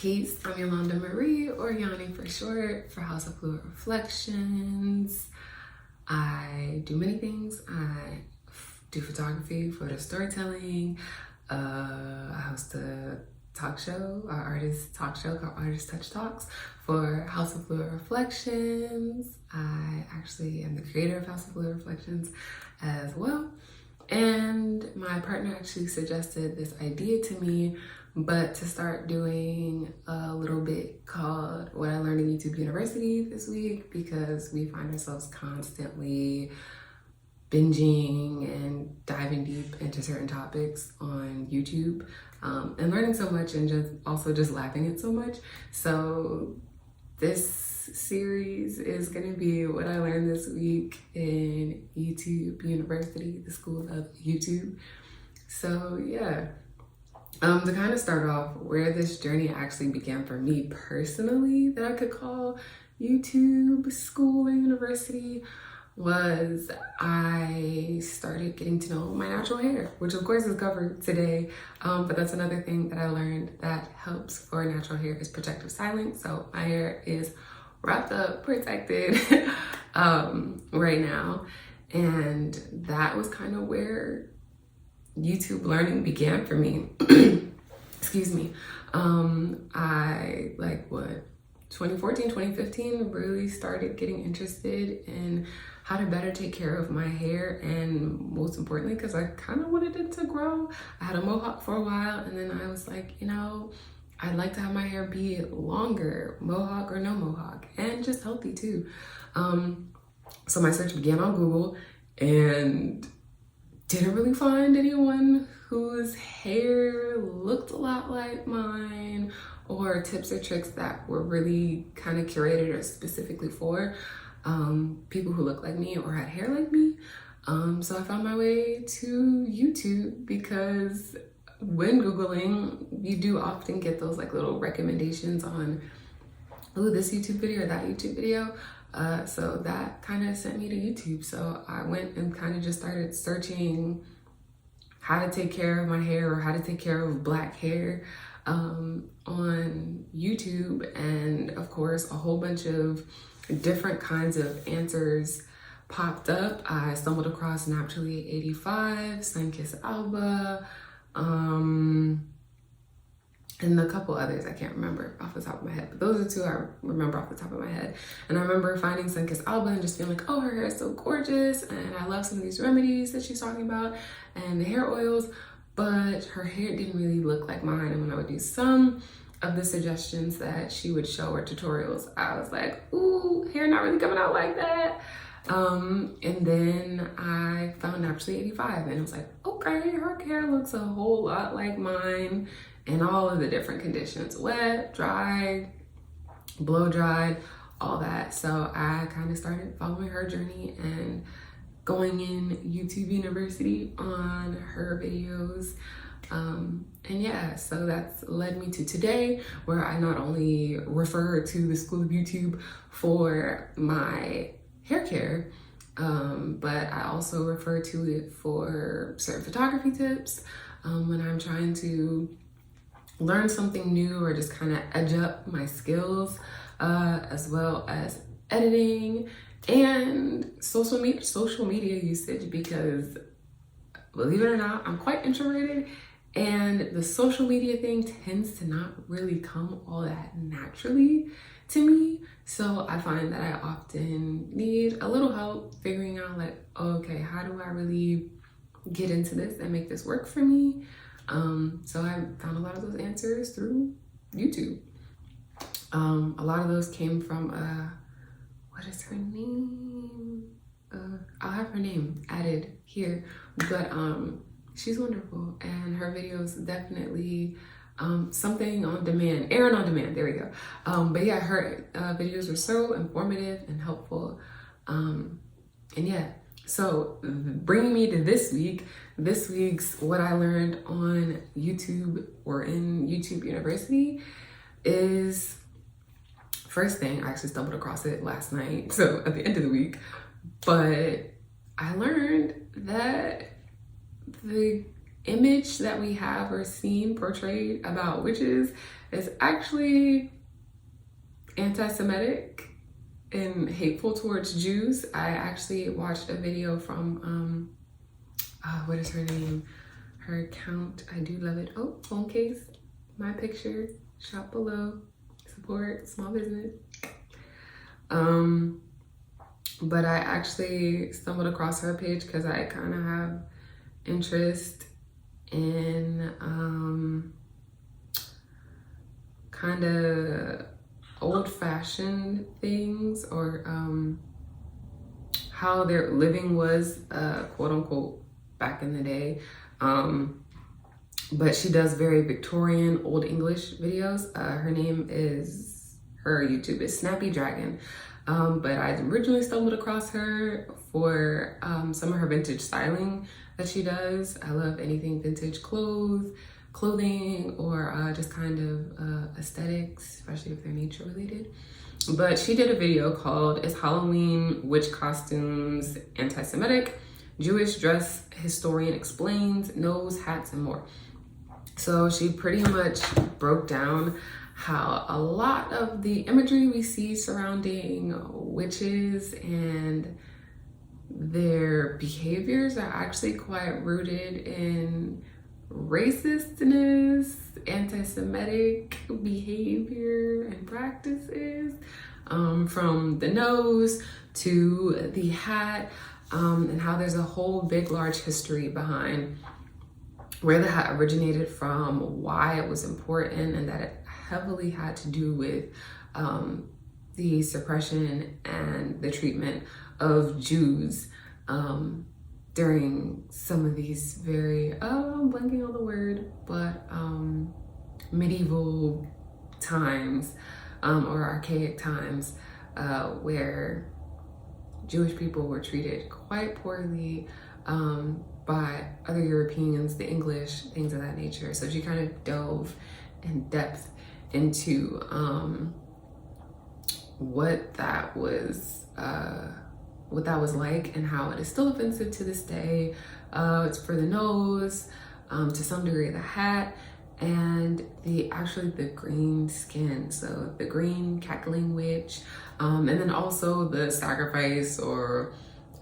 Peace, I'm Yolanda Marie, or Yani for short, for House of Fluid Reflections. I do many things. I do photography, photo storytelling. I host a talk show, an artist talk show called Artist Touch Talks for House of Fluid Reflections. I actually am the creator of House of Fluid Reflections as well. And my partner actually suggested this idea to me, but to start doing a little bit called What I Learned in YouTube University this week, because we find ourselves constantly binging and diving deep into certain topics on YouTube, and learning so much and just laughing at so much. So this series is going to be what I learned this week in YouTube University, the School of YouTube. So yeah, to kind of start off where this journey actually began for me personally, that I could call YouTube school or university, was I started getting to know my natural hair, which of course is covered today, but that's another thing that I learned that helps for natural hair is protective styling. So my hair is wrapped up, protected right now, and that was kind of where YouTube learning began for me. Excuse me. I 2014, 2015 really started getting interested in how to better take care of my hair, and most importantly, because I kind of wanted it to grow. I had a mohawk for a while, and then I was like, I'd like to have my hair be longer, mohawk or no mohawk, and just healthy too. So my search began on Google, and didn't really find anyone whose hair looked a lot like mine, or tips or tricks that were really kind of curated or specifically for people who look like me or had hair like me. So I found my way to YouTube, because when Googling, you do often get those little recommendations on, oh, this YouTube video or that YouTube video. So that kind of sent me to YouTube. So I went and kind of just started searching how to take care of my hair, or how to take care of black hair on YouTube. And of course, a whole bunch of different kinds of answers popped up. I stumbled across Naturally 85, Sunkissed Alba, and a couple others I can't remember off the top of my head, but those are two I remember off the top of my head. And I remember finding Sunkissed Alba and just feeling like, oh, her hair is so gorgeous, and I love some of these remedies that she's talking about and the hair oils, but her hair didn't really look like mine. And when I would do some of the suggestions that she would show or tutorials, I was like, ooh, hair not really coming out like that. And then I found Naturally 85, and it was like, okay, her hair looks a whole lot like mine, and all of the different conditions, wet, dry, blow dried, all that. So I kind of started following her journey and going in YouTube University on her videos. And yeah, so that's led me to today, where I not only refer to the School of YouTube for my hair care, but I also refer to it for certain photography tips when I'm trying to learn something new or just kind of edge up my skills, as well as editing and social media usage, because believe it or not, I'm quite introverted, and the social media thing tends to not really come all that naturally to me. So I find that I often need a little help figuring out okay, how do I really get into this and make this work for me? So I found a lot of those answers through YouTube. A lot of those came from, what is her name? I'll have her name added here, but she's wonderful, and her videos definitely something on demand, Aaron on demand, there we go. But yeah, her videos were so informative and helpful. And yeah, so bringing me to this week's What I Learned on YouTube or in YouTube University is, first thing, I actually stumbled across it last night, so at the end of the week, but I learned that the image that we have or seen portrayed about witches is actually anti-Semitic and hateful towards Jews. I actually watched a video from, what is her name? Her account, I do love it. Oh, phone case, my picture, shop below, support small business. But I actually stumbled across her page because I kind of have interest in kind of old-fashioned things, or how their living was, quote-unquote, back in the day. But she does very Victorian Old English videos. Her YouTube is Snappy Dragon. But I originally stumbled across her for some of her vintage styling that she does. I love anything vintage clothing, or just kind of aesthetics, especially if they're nature related. But she did a video called "Is Halloween Witch Costumes Anti-Semitic? Jewish Dress Historian Explains, Knows, Hats, and More." So she pretty much broke down how a lot of the imagery we see surrounding witches and their behaviors are actually quite rooted in racistness, anti-Semitic behavior and practices, from the nose to the hat, and how there's a whole big large history behind where the hat originated from, why it was important, and that it heavily had to do with the suppression and the treatment of Jews during some of these very, I'm blanking on the word, but medieval times, or archaic times, where Jewish people were treated quite poorly by other Europeans, the English, things of that nature. So she kind of dove in depth into what that was like, and how it is still offensive to this day. It's for the nose, to some degree the hat, and the green skin, so the green cackling witch, and then also the sacrifice or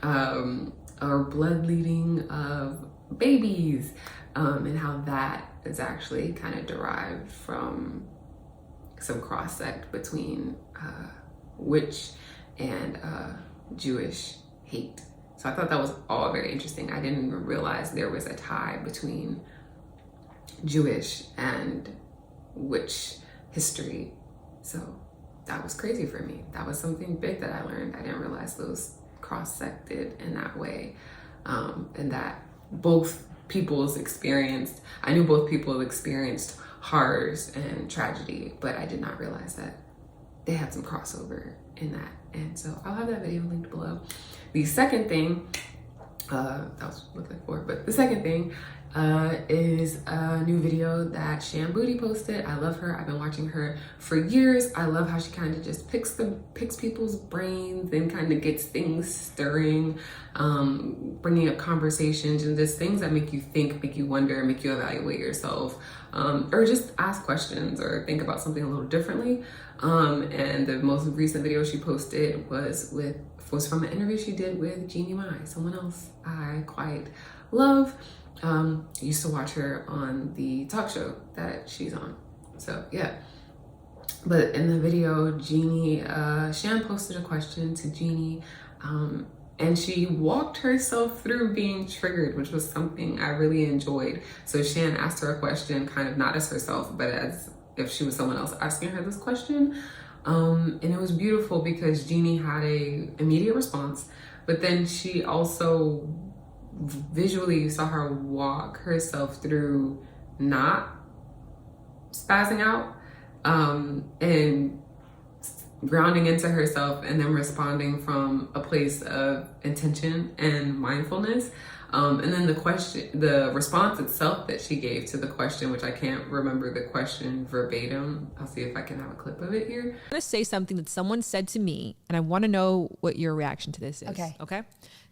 blood leading of babies, and how that is actually kind of derived from some cross-sect between witch and Jewish hate. So I thought that was all very interesting. I didn't even realize there was a tie between Jewish and witch history. So that was crazy for me. That was something big that I learned. I didn't realize those cross-sected in that way, and that both people's experienced, I knew both people experienced horrors and tragedy, but I did not realize that they had some crossover in that. And so I'll have that video linked below. The second thing, that was looking for, but the second thing is a new video that Shan Booty posted. I love her. I've been watching her for years. I love how she kind of just picks people's brains and kind of gets things stirring, bringing up conversations and just things that make you think, make you wonder, make you evaluate yourself, or just ask questions or think about something a little differently. And the most recent video she posted was from an interview she did with Yani, someone else I quite love. Used to watch her on the talk show that she's on. So yeah. But in the video, Shan posted a question to Jeannie, and she walked herself through being triggered, which was something I really enjoyed. So Shan asked her a question, kind of not as herself, but as if she was someone else asking her this question. And it was beautiful because Jeannie had a immediate response, but then she also visually, you saw her walk herself through not spazzing out, and grounding into herself, and then responding from a place of intention and mindfulness. And then the response itself that she gave to the question, which I can't remember the question verbatim. I'll see if I can have a clip of it here. I'm gonna say something that someone said to me, and I want to know what your reaction to this is. Okay.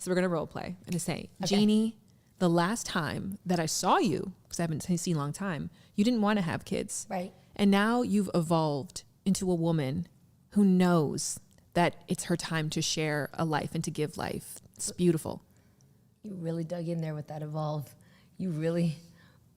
So we're gonna role play and to say, okay. Jeannie, the last time that I saw you, because I haven't seen you in a long time, you didn't want to have kids. Right. And now you've evolved into a woman who knows that it's her time to share a life and to give life. It's beautiful. You really dug in there with that evolve. You really,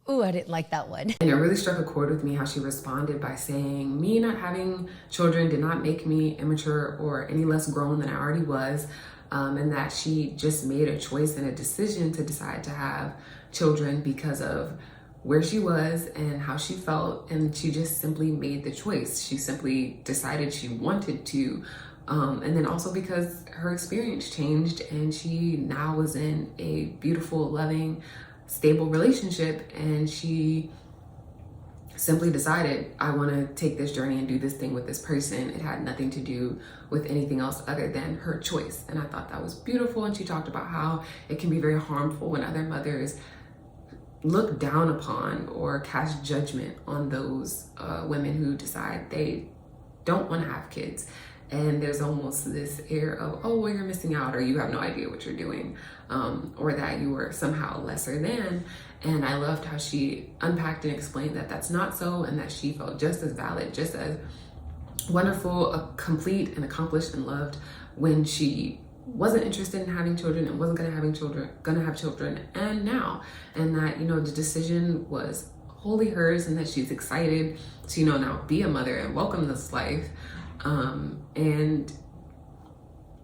ooh, I didn't like that one. And it really struck a chord with me how she responded by saying, me not having children did not make me immature or any less grown than I already was. And that she just made a choice and a decision to decide to have children because of where she was and how she felt. And she just simply made the choice. She simply decided she wanted to. And then also because her experience changed and she now was in a beautiful, loving, stable relationship, and she simply decided, I want to take this journey and do this thing with this person. It had nothing to do with anything else other than her choice. And I thought that was beautiful. And she talked about how it can be very harmful when other mothers look down upon or cast judgment on those women who decide they don't want to have kids. And there's almost this air of, oh, well, you're missing out, or you have no idea what you're doing, or that you were somehow lesser than. And I loved how she unpacked and explained that that's not so, and that she felt just as valid, just as wonderful, complete, and accomplished and loved when she wasn't interested in having children and wasn't gonna have children, and now. And that, you know, the decision was wholly hers, and that she's excited to, you know, now be a mother and welcome this life. And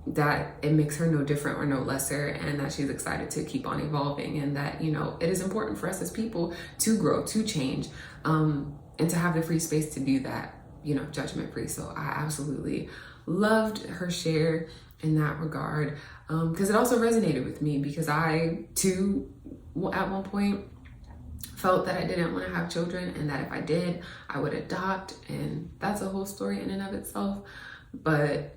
that it makes her no different or no lesser, and that she's excited to keep on evolving, and that, you know, it is important for us as people to grow, to change, and to have the free space to do that, you know, judgment free. So I absolutely loved her share in that regard, because it also resonated with me, because I too at one point felt that I didn't want to have children, and that if I did, I would adopt, and that's a whole story in and of itself. But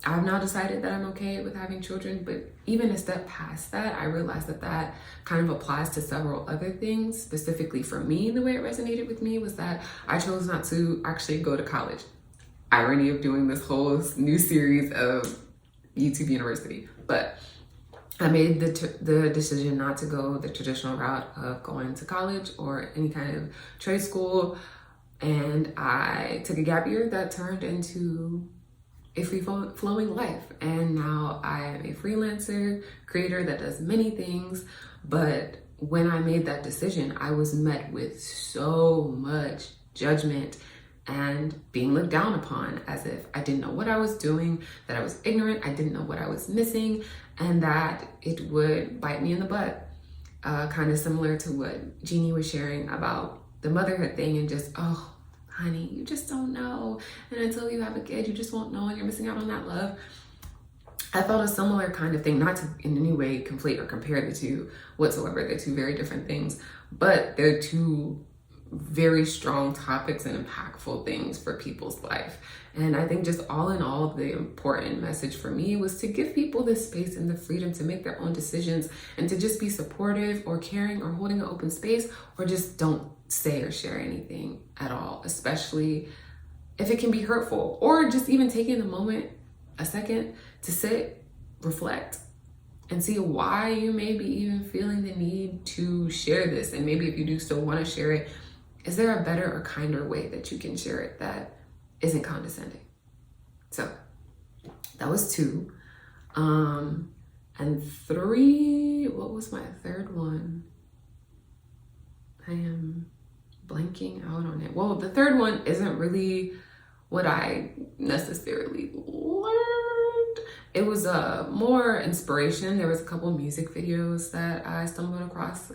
I've now decided that I'm okay with having children. But even a step past that, I realized that that kind of applies to several other things. Specifically for me, the way it resonated with me was that I chose not to actually go to college. Irony of doing this whole new series of YouTube University. But I made the decision not to go the traditional route of going to college or any kind of trade school. And I took a gap year that turned into a free-flowing life. And now I am a freelancer, creator that does many things. But when I made that decision, I was met with so much judgment and being looked down upon, as if I didn't know what I was doing, that I was ignorant, I didn't know what I was missing, and that it would bite me in the butt. Kind of similar to what Jeannie was sharing about the motherhood thing, and just, oh, honey, you just don't know. And until you have a kid, you just won't know, and you're missing out on that love. I felt a similar kind of thing, not to in any way conflate or compare the two whatsoever. They're two very different things, but they're two very strong topics and impactful things for people's life. And I think just all in all, the important message for me was to give people the space and the freedom to make their own decisions, and to just be supportive or caring or holding an open space, or just don't say or share anything at all, especially if it can be hurtful, or just even taking a moment, a second to sit, reflect, and see why you may be even feeling the need to share this. And maybe if you do still want to share it, is there a better or kinder way that you can share it that isn't condescending? So that was 2. And 3, what was my third one? I am blanking out on it. Well, the third one isn't really what I necessarily learned. It was more inspiration. There was a couple music videos that I stumbled across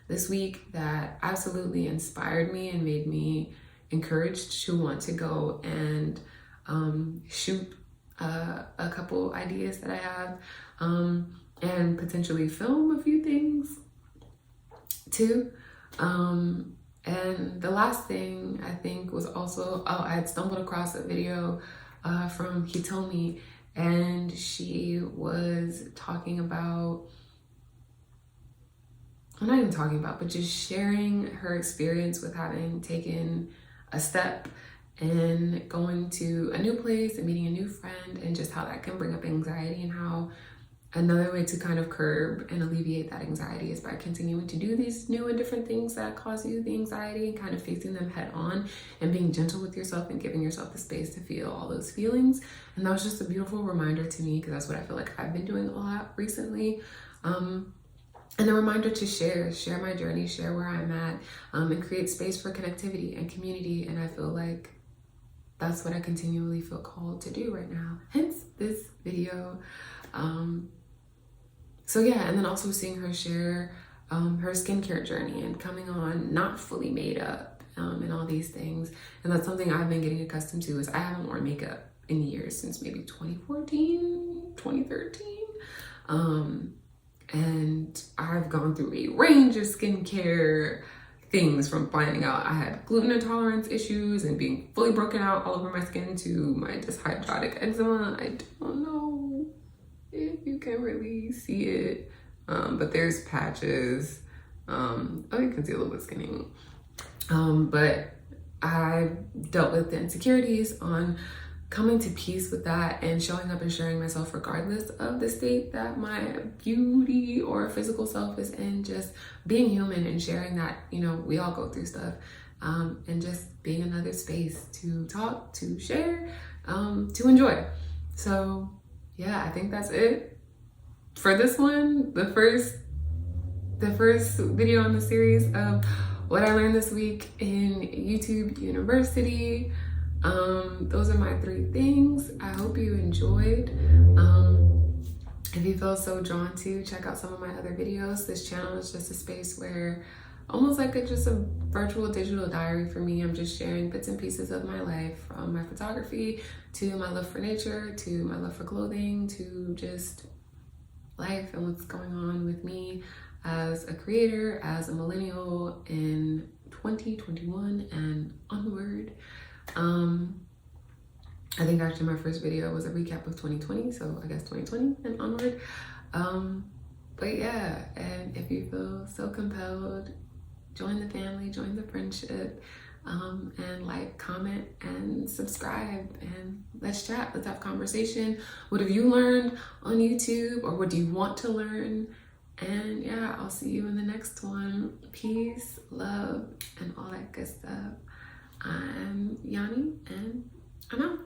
this week that absolutely inspired me and made me encouraged to want to go and shoot a couple ideas that I have, and potentially film a few things too. And the last thing I think was also, I had stumbled across a video from Hitomi, and she was talking about, I'm not even talking about, but just sharing her experience with having taken a step and going to a new place and meeting a new friend, and just how that can bring up anxiety, and how another way to kind of curb and alleviate that anxiety is by continuing to do these new and different things that cause you the anxiety and kind of facing them head on and being gentle with yourself and giving yourself the space to feel all those feelings. And that was just a beautiful reminder to me, because that's what I feel like I've been doing a lot recently. And a reminder to share my journey, share where I'm at, and create space for connectivity and community. And I feel like that's what I continually feel called to do right now. Hence this video. So yeah, and then also seeing her share her skincare journey and coming on not fully made up and all these things. And that's something I've been getting accustomed to, is I haven't worn makeup in years, since maybe 2014, 2013. And I've gone through a range of skincare things, from finding out I had gluten intolerance issues and being fully broken out all over my skin to my just hydrotic eczema. I don't know if you can really see it, but there's patches. Oh, you can see a little bit skinning. But I dealt with the insecurities on coming to peace with that and showing up and sharing myself regardless of the state that my beauty or physical self is in. Just being human and sharing that, you know, we all go through stuff, and just being another space to talk, to share, to enjoy. So yeah, I think that's it for this one. The first video in the series of what I learned this week in YouTube University. Those are my 3 things. I hope you enjoyed. If you feel so drawn to, check out some of my other videos. This channel is just a space where, almost like just a virtual digital diary for me, I'm just sharing bits and pieces of my life, from my photography to my love for nature to my love for clothing to just life and what's going on with me as a creator, as a millennial in 2021 and onward. I think actually my first video was a recap of 2020, so I guess 2020 and onward. But yeah, and if you feel so compelled, join the family, join the friendship, and like, comment, and subscribe, and let's chat, let's have conversation. What have you learned on YouTube, or what do you want to learn? And yeah, I'll see you in the next one. Peace, love, and all that good stuff. I'm Yani, and I'm out.